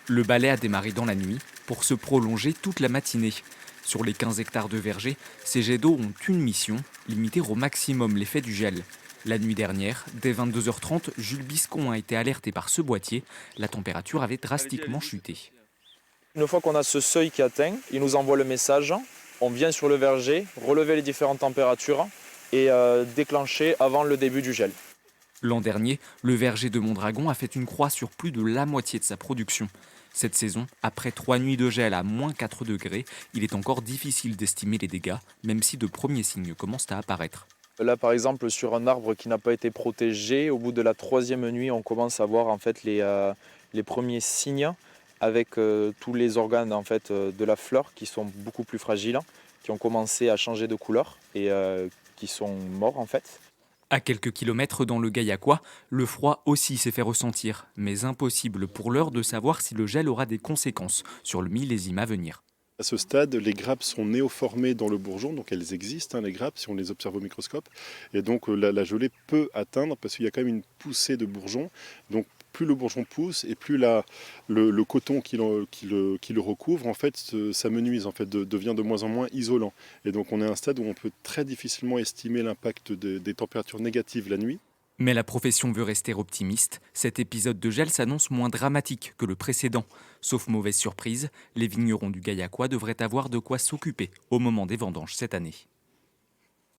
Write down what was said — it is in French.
Le balai a démarré dans la nuit pour se prolonger toute la matinée. Sur les 15 hectares de verger, ces jets d'eau ont une mission, limiter au maximum l'effet du gel. La nuit dernière, dès 22h30, Jules Biscon a été alerté par ce boîtier. La température avait drastiquement chuté. Une fois qu'on a ce seuil qui est atteint, il nous envoie le message. On vient sur le verger, relever les différentes températures et déclencher avant le début du gel. L'an dernier, le verger de Mondragon a fait une croix sur plus de la moitié de sa production. Cette saison, après 3 nuits de gel à moins 4 degrés, il est encore difficile d'estimer les dégâts, même si de premiers signes commencent à apparaître. Là, par exemple, sur un arbre qui n'a pas été protégé, au bout de la 3e nuit, on commence à voir en fait, les premiers signes avec tous les organes en fait, de la fleur qui sont beaucoup plus fragiles, qui ont commencé à changer de couleur et qui sont morts en fait. À quelques kilomètres dans le Gaillacois, le froid aussi s'est fait ressentir, mais impossible pour l'heure de savoir si le gel aura des conséquences sur le millésime à venir. À ce stade, les grappes sont néoformées dans le bourgeon, donc elles existent, les grappes, si on les observe au microscope. Et donc la gelée peut atteindre, parce qu'il y a quand même une poussée de bourgeon. Donc plus le bourgeon pousse et plus le coton qui le recouvre, en fait, s'amenuise, en fait, devient de moins en moins isolant. Et donc on est à un stade où on peut très difficilement estimer l'impact des températures négatives la nuit. Mais la profession veut rester optimiste. Cet épisode de gel s'annonce moins dramatique que le précédent. Sauf mauvaise surprise, les vignerons du Gaillacois devraient avoir de quoi s'occuper au moment des vendanges cette année.